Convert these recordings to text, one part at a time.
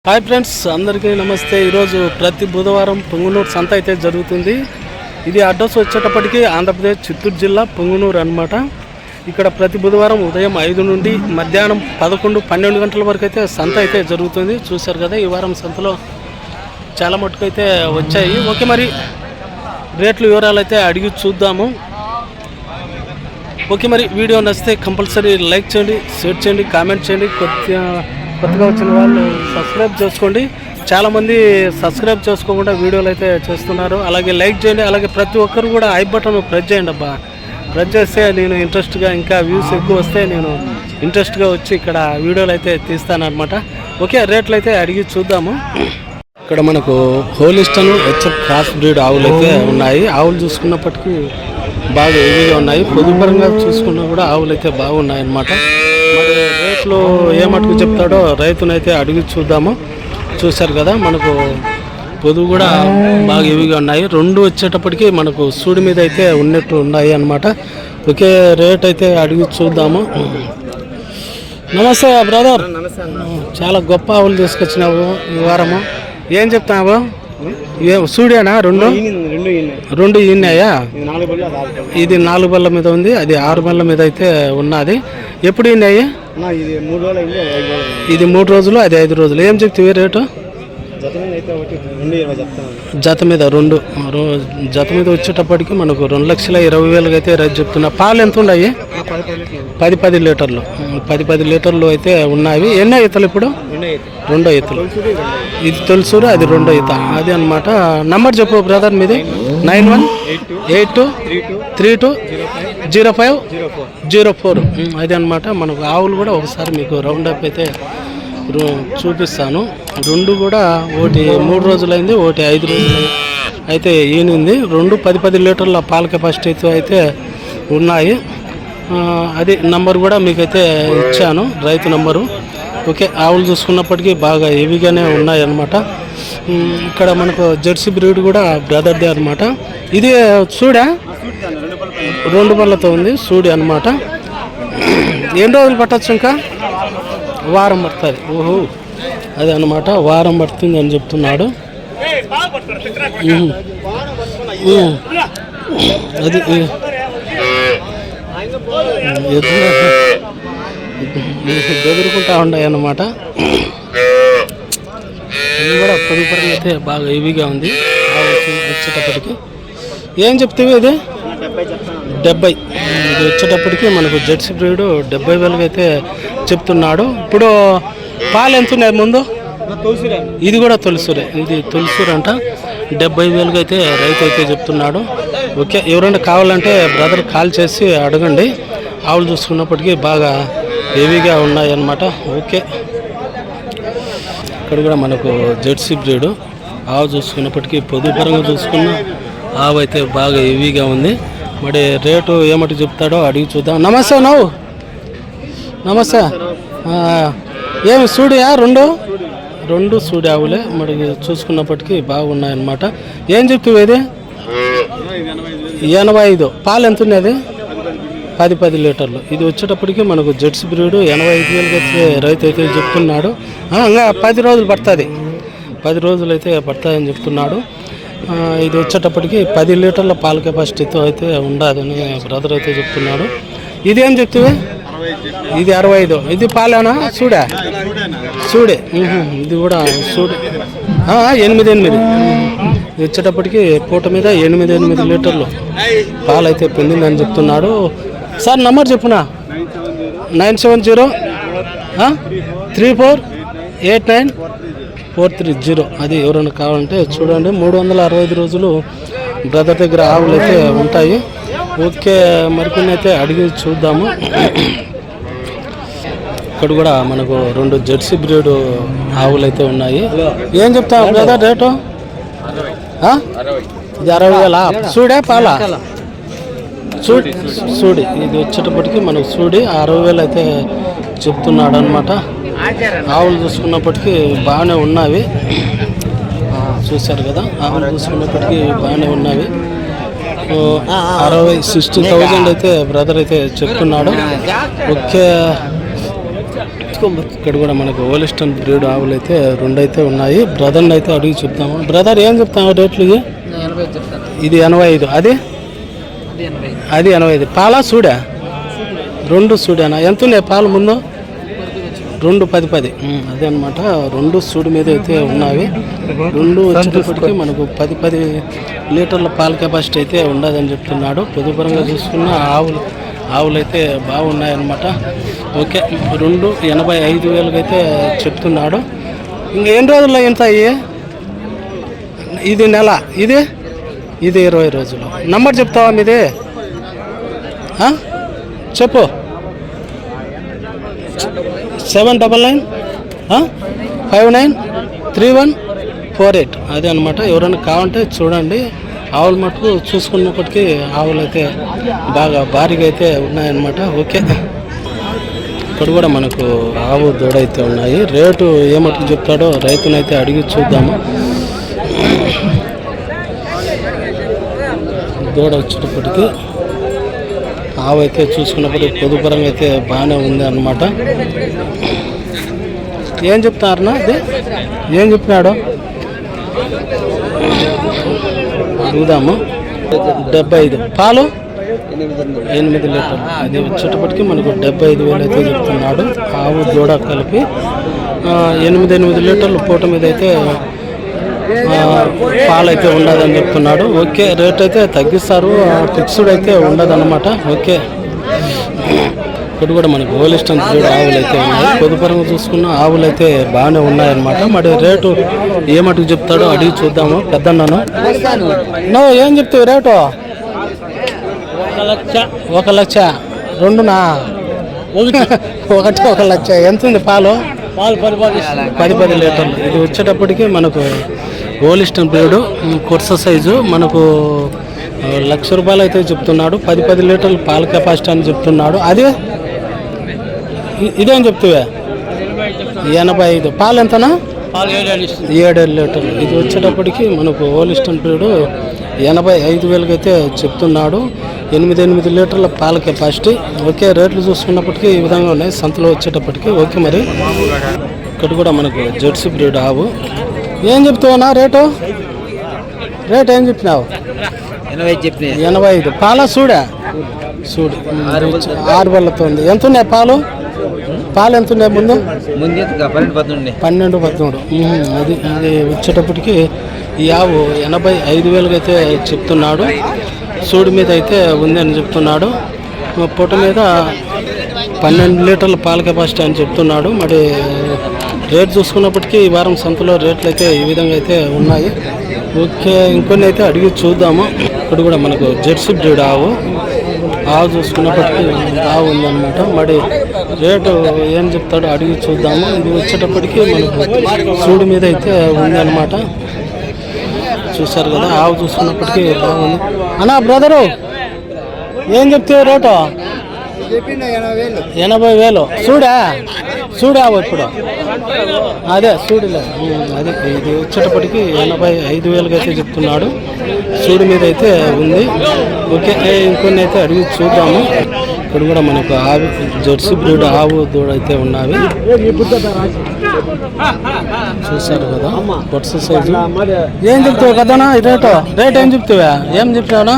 Hi friends, అందరికీ నమస్తే. ఈరోజు ప్రతి బుధవారం పొంగునూరు సంత అయితే జరుగుతుంది. ఇది అడ్రస్ వచ్చేటప్పటికి ఆంధ్రప్రదేశ్ చిత్తూరు జిల్లా పొంగునూరు అనమాట. ఇక్కడ ప్రతి బుధవారం ఉదయం 5 నుండి మధ్యాహ్నం 11-12 గంటల వరకు అయితే సంత అయితే జరుగుతుంది. చూశారు కదా, ఈ వారం సంతలో చాలా మటుకు అయితే వచ్చాయి. ఓకే, మరి రేట్లు వివరాలు అయితే అడిగి చూద్దాము. ఓకే, మరి వీడియో నచ్చితే కంపల్సరీ లైక్ చేయండి, షేర్ చేయండి, కామెంట్ చేయండి. కొత్తగా వచ్చిన వాళ్ళు సబ్స్క్రైబ్ చేసుకోండి. చాలామంది సబ్స్క్రైబ్ చేసుకోకుండా వీడియోలు అయితే చేస్తున్నారు. అలాగే లైక్ చేయండి. అలాగే ప్రతి ఒక్కరు కూడా ఐ బటన్ ప్రెస్ చేయండి అబ్బా. ప్రెస్ చేస్తే నేను ఇంట్రెస్ట్గా, ఇంకా వ్యూస్ ఎక్కువ వస్తే నేను ఇంట్రెస్ట్గా వచ్చి ఇక్కడ వీడియోలు అయితే తీస్తాను అనమాట. ఓకే, రేట్లు అయితే అడిగి చూద్దాము. ఇక్కడ మనకు హోలిస్టన్ హెచ్ఎఫ్ క్రాస్ బ్రీడ్ ఆవులు అయితే ఉన్నాయి. ఆవులు చూసుకున్నప్పటికీ బాగా హెవీగా ఉన్నాయి. పొదుపరంగా చూసుకున్నా కూడా ఆవులు అయితే బాగున్నాయి అన్నమాట. మరి రేట్లు ఏమటుకు చెప్తాడో రైతునైతే అడిగి చూద్దాము. చూశారు కదా, మనకు పొదువు కూడా బాగా హెవీగా ఉన్నాయి. రెండు వచ్చేటప్పటికి మనకు సూడి మీద అయితే ఉన్నట్టు ఉన్నాయి అన్నమాట. ఒకే రేట్ అయితే అడిగి చూద్దాము. నమస్తే బ్రదర్, చాలా గొప్ప ఆవులు తీసుకొచ్చినావు ఈ వారము. ఏం చెప్తావు? సూడేనా? రెండు ఈనాయా? ఇది 4 బళ్ళ మీద ఉంది, అది 6 బళ్ళ మీద అయితే ఉన్నది. ఎప్పుడు ఈనాయి? ఇది 3 రోజులు, అది 5 రోజులు. ఏం చెప్తావు రేటు? జత మీద జత మీద వచ్చేటప్పటికి మనకు 2,20,000 అయితే రైతు చెప్తున్నా. పాలు ఎంత ఉన్నాయి? 10 లీటర్లు. 10 లీటర్లు అయితే ఉన్నాయి. ఎన్నో ఈతలు ఇప్పుడు? 2 ఈతలు. ఇది తొలిసూరు, అది 2 ఈత. అది అనమాట. నంబర్ చెప్పు బ్రదర్ మీది. 9182320504. అది అనమాట. మనకు ఆవులు కూడా ఒకసారి మీకు రౌండ్ అప్ అయితే చూపిస్తాను. రెండు కూడా, ఒకటి 3 రోజులైంది, ఒకటి 5 రోజులు అయితే ఈనింది. రెండు 10 లీటర్ల పాల కెపాసిటీతో అయితే ఉన్నాయి. అది నంబర్ కూడా మీకైతే ఇచ్చాను, రైతు నంబరు. ఓకే, ఆవులు చూసుకున్నప్పటికీ బాగా హెవీగానే ఉన్నాయి అన్నమాట. ఇక్కడ మనకు జెర్సీ బ్రీడ్ కూడా బ్రదర్దే అనమాట. ఇది సూడా 2 పళ్ళతో ఉంది, సూడి అనమాట. ఎన్ని రోజులు పట్టచ్చు? ఇంకా వారం పడుతుంది. ఓహో, అదే అనమాట, వారం పడుతుంది అని చెప్తున్నాడు. అది బెదురుకుంటా ఉన్నాయి అన్నమాట. ఇది కూడా పొదుపరంగా అయితే బాగా హెవీగా ఉంది. వచ్చేటప్పటికి ఏం చెప్తావు? ఇది 70. ఇది వచ్చేటప్పటికి మనకు జెర్సీ బ్రీడ్ 70,000 అయితే చెప్తున్నాడు. ఇప్పుడు పాలు ఎంత ఉన్నాయి ముందు? ఇది కూడా తొలిసూరే. ఇది తొలిసూరు అంట. 70,000 అయితే రైతు అయితే చెప్తున్నాడు. ఓకే, ఎవరైనా కావాలంటే బ్రదర్ కాల్ చేసి అడగండి. ఆవులు చూసుకున్నప్పటికీ బాగా హెవీగా ఉన్నాయి అన్నమాట. ఓకే, ఇక్కడ కూడా మనకు జెర్సీ బ్రీడ్ ఆవు చూసుకున్నప్పటికీ పొదుపరంగా చూసుకున్న ఆవు అయితే బాగా హెవీగా ఉంది. మరి రేటు ఏమటి చెప్తాడో అడిగి చూద్దాం. నమస్తే నవ్వు. నమస్తే. ఏమి సూడియా? రెండు సూడి ఆవులే మరి చూసుకున్నప్పటికీ బాగున్నాయన్నమాట. ఏం చెప్తావు? ఇది 85. పాలు ఎంత ఉన్నది? 10 లీటర్లు. ఇది వచ్చేటప్పటికి మనకు జెర్సీ బ్రీడ్ 85,000 అయితే రైతు అయితే చెప్తున్నాడు. ఇంకా 10 రోజులు పడుతుంది. 10 రోజులు అయితే పడుతుందని చెప్తున్నాడు. ఇది వచ్చేటప్పటికి 10 లీటర్ల పాల కెపాసిటీతో అయితే ఉండదని బ్రదర్ అయితే చెప్తున్నాడు. ఇది ఏం చెప్తావే? ఇది 65. ఇది పాలేనా? సూడే. ఇది కూడా సూడే. 8. ఇది వచ్చేటప్పటికి పూట మీద 8 లీటర్లు పాలు అయితే పొందిందని చెప్తున్నాడు. సార్ నంబర్ చెప్పునా? 9703489430. అది ఎవరైనా కావాలంటే చూడండి. 365 రోజులు బ్రదర్ దగ్గర ఆవులు అయితే ఉంటాయి. ఓకే, మరికొన్ని అయితే అడిగి చూద్దాము. ఇక్కడ కూడా మనకు 2 జెర్సీ బ్రీడ్ ఆవులు అయితే ఉన్నాయి. ఏం చెప్తావు బ్రదర్ రేటు? ఇది 60,000. సూడే పాలా? సూడి. ఇది వచ్చేటప్పటికి మనకు సూడి 60,000 అయితే చెప్తున్నాడు అనమాట. ఆవులు చూసుకున్నప్పటికీ బాగానే ఉన్నవి. చూశారు కదా, ఆవులు చూసుకున్నప్పటికీ బాగానే ఉన్నవి. 60,000-60,000 అయితే బ్రదర్ అయితే చెప్తున్నాడు. ఓకే, తీసుకోవచ్చు. ఇక్కడ కూడా మనకు హోలిస్టన్ బ్రీడ్ ఆవులు అయితే 2 అయితే ఉన్నాయి. బ్రదర్ని అయితే అడిగి చెప్తాము. బ్రదర్ ఏం చెప్తాము రేట్లు? ఇది 85, అది 85. పాలా సూడా? 2 సూడానా? ఎంత ఉన్నాయి పాలు ముందు? 2 10. అదే అనమాట, 2 సూడి మీద అయితే ఉన్నాయి. 2 వచ్చేటప్పటికి మనకు 10 లీటర్ల పాల కెపాసిటీ అయితే ఉండదని చెప్తున్నాడు. పొదుపరంగా చూసుకున్న ఆవులు అయితే బాగున్నాయన్నమాట. ఓకే, 285,000 అయితే చెప్తున్నాడు. ఇంకా ఎన్ని రోజుల్లో ఎంత అయ్యి? ఇది నెల, ఇది 20 రోజులు. నంబర్ చెప్తావా మీది? చెప్పు. 799593148. అదే అనమాట. ఎవరైనా కావాలంటే చూడండి. ఆవులు మటుకు చూసుకున్నప్పటికీ ఆవులు అయితే బాగా భారీగా అయితే ఉన్నాయన్నమాట. ఓకే, ఇక్కడ కూడా మనకు ఆవు దూడ అయితే ఉన్నాయి. రేటు ఏమట్టుకు చెప్తాడో రైతునైతే అడిగి చూద్దాము. దూడ వచ్చేటప్పటికి ఆవు అయితే చూసుకున్నప్పటికీ పొదుపరంగా అయితే బాగానే ఉంది అన్నమాట. ఏం చెప్తున్నారన్నా? అదే ఏం చెప్పినాడు అడుగుదాము. 75. పాలు 8 లీటర్లు. అది వచ్చేటప్పటికి మనకు 75,000 అయితే చెప్తున్నాడు. ఆవు దూడ కలిపి 8 లీటర్లు పూట మీద అయితే పాలైతే ఉండదని చెప్తున్నాడు. ఓకే, రేట్ అయితే తగ్గిస్తారు, ఫిక్స్డ్ అయితే ఉండదన్నమాట. ఓకే, ఇక్కడ కూడా మనకు హోలిస్టన్ బ్రీడ్ ఆవులు అయితే ఉన్నాయి. పొదుపరంగా చూసుకున్న ఆవులు అయితే బాగానే ఉన్నాయన్నమాట. మరి రేటు ఏమటుకు చెప్తాడో అడిగి చూద్దాము. పెద్దన్నాను ఏం చెప్తావు రేటు? 1 లక్ష. 2నా? 1 లక్ష. ఎంత ఉంది పాలు? 10 లీటర్లు. ఇది వచ్చేటప్పటికి మనకు హోలిస్టన్ బ్రీడ్ కొర్స సైజు. మనకు 1,00,000 రూపాయలు అయితే చెప్తున్నాడు. 10 లీటర్లు పాల కెపాసిటీ అని చెప్తున్నాడు. అదే ఇదేం చెప్తావే? 85. పాలు ఎంతనా? 7 లీటర్లు. ఇది వచ్చేటప్పటికి మనకు హోలిస్టన్ బ్రీడ్ 85,000 అయితే చెప్తున్నాడు. 8 లీటర్ల పాల కెపాసిటీ. ఓకే, రేట్లు చూసుకున్నప్పటికీ ఈ విధంగా ఉన్నాయి సంతలో వచ్చేటప్పటికి. ఓకే, మరి ఇక్కడ కూడా మనకు జెర్సీ బ్రీడ్ ఆవు. ఏం చెప్తావునా రేటు? రేట్ ఏం చెప్పినావు? 85. పాలా సూడా? సూడి 6 బళ్ళతో ఉంది. ఎంత ఉన్నాయి పాలు? ఎంత ఉన్నాయి ముందు? 12. అది వచ్చేటప్పటికి ఈ ఆవు 85,000 అయితే చెప్తున్నాడు. సూడి మీద అయితే ఉంది అని చెప్తున్నాడు. పూట మీద 12 లీటర్ల పాల కెపాసిటీ అని చెప్తున్నాడు. మరి రేట్ చూసుకున్నప్పటికీ ఈ వారం సంతలో రేట్లు అయితే ఈ విధంగా అయితే ఉన్నాయి. ఓకే, ఇంకొన్ని అయితే అడిగి చూద్దాము. ఇక్కడ కూడా మనకు జెర్సీ బ్రీడ్ ఆవు చూసుకున్నప్పటికీ ఆవు ఉందన్నమాట. మరి రేటు ఏం చెప్తాడో అడిగి చూద్దాము. ఇది వచ్చేటప్పటికి మనకు సూడి మీద అయితే ఉంది అన్నమాట. చూసారు కదా, ఆవు చూసుకున్నప్పటికీ బాగుంది. అన్నా బ్రదరు ఏం చెప్తావు రేటు? 80,000. చూడా ఇప్పుడు? అదే సూడిలే. అదే ఇది వచ్చేటప్పటికి 85,000 అయితే చెప్తున్నాడు. సూడి మీద అయితే ఉంది. ఓకే, ఇంకొన్ని అయితే అడిగి చూద్దాము. ఇక్కడ కూడా మనకు ఆవు జెర్సీ బ్రీడ్ ఆవు దూడ అయితే ఉన్నవి. చూసారు కదా, పొట్స్ సైజు. ఏం చెప్తావు కదనా రేట్ ఏం చెప్తావా? ఏం చెప్తావా?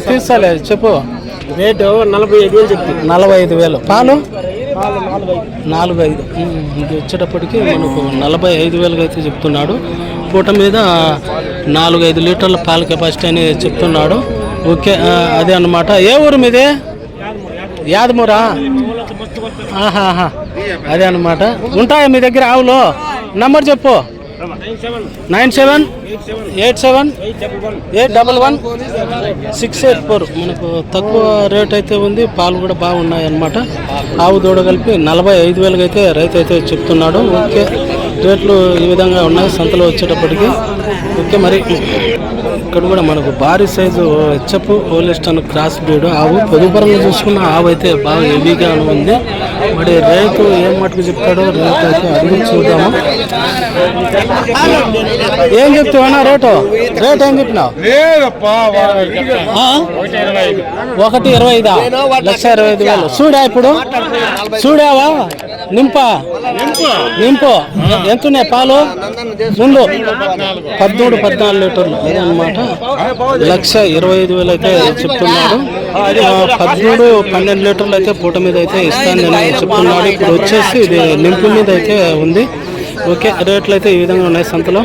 తీసాలే చెప్పు. రేటు 45,000 చెప్తాను. 45,000. పాలు 4-5. ఇది వచ్చేటప్పటికి మనకు 45,000 అయితే చెప్తున్నాడు. పూట మీద 4-5 లీటర్ల పాల కెపాసిటీ అని చెప్తున్నాడు. ఓకే, అదే అన్నమాట. ఏ ఊరు మీది? యాదమూరా? అదే అన్నమాట. ఉంటాయా మీ దగ్గర ఆవులు? నంబర్ చెప్పు. 9787118684. మనకు తక్కువ రేట్ అయితే ఉంది. పాలు కూడా బాగున్నాయి అన్నమాట. ఆవు దూడ కలిపి 45,000 అయితే రైతు అయితే చెప్తున్నాడు. ఓకే, రేట్లు ఈ విధంగా ఉన్నాయి సంతలో వచ్చేటప్పటికి. ఓకే మరి ఇక్కడ కూడా మనకు భారీ size HF Holstein cross breed ఆవు పొదుపరంగా చూసుకున్న ఆవు అయితే బాగా హెవీగా ఉంది. మరి రైతు ఏం మటుకు చెప్తాడో రేట్ అయితే అడిగి చూద్దాము. ఏం చెప్తావన్నా రేటు ఏం చెప్పినావు? 1,25,000 1,25,000 చూడా ఇప్పుడు చూడావా? నింపు ఎంతున్నాయి పాలు ముందు 13-14 లీటర్లు అదే అనమాట. 1,25,000 అయితే చెప్తున్నాడు. 13-12 లీటర్లు అయితే పూట మీద అయితే ఇస్తానని చెప్తున్నాడు. ఇప్పుడు వచ్చేసి ఇది నింపు మీద అయితే ఉంది. ఓకే రేట్లు అయితే ఈ విధంగా ఉన్నాయి సంతలో.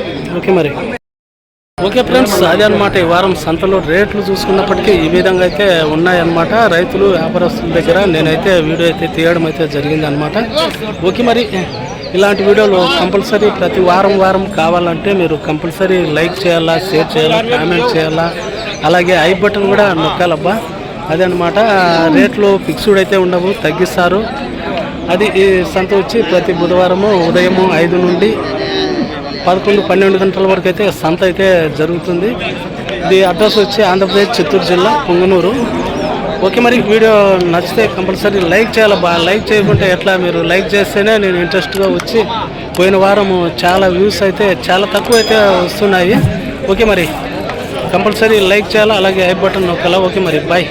ఓకే ఫ్రెండ్స్, అదే అనమాట ఈ వారం సంతలో రేట్లు చూసుకున్నప్పటికీ ఈ విధంగా అయితే ఉన్నాయన్నమాట. రైతులు వ్యాపారస్తుల దగ్గర నేనైతే వీడియో అయితే తీయడం అయితే జరిగింది అనమాట. ఓకే మరి ఇలాంటి వీడియోలు కంపల్సరీ ప్రతి వారం కావాలంటే మీరు కంపల్సరీ లైక్ చేయాలా, షేర్ చేయాలా, కామెంట్ చేయాలా, అలాగే ఐ బటన్ కూడా నొక్కాలబ్బా. అదే అనమాట. రేట్లు ఫిక్స్డ్ అయితే ఉండవు, తగ్గిస్తారు. అది ఈ సంత వచ్చి ప్రతి బుధవారము ఉదయం 5 నుండి 11-12 గంటల వరకు అయితే సంత అయితే జరుగుతుంది. ఇది అడ్రస్ వచ్చి ఆంధ్రప్రదేశ్ చిత్తూరు జిల్లా పుంగనూరు. ఓకే మరి వీడియో నచ్చితే కంపల్సరీ లైక్ చేయాలబ్బా. లైక్ చేయకుంటే ఎట్లా? మీరు లైక్ చేస్తేనే నేను ఇంట్రెస్ట్గా వచ్చి పోయిన వారం చాలా వ్యూస్ అయితే చాలా తక్కువ అయితే వస్తున్నాయి. ఓకే మరి కంపల్సరీ లైక్ చేయాలా, అలాగే ఐ బటన్ నొక్కాలా. ఓకే మరి బాయ్.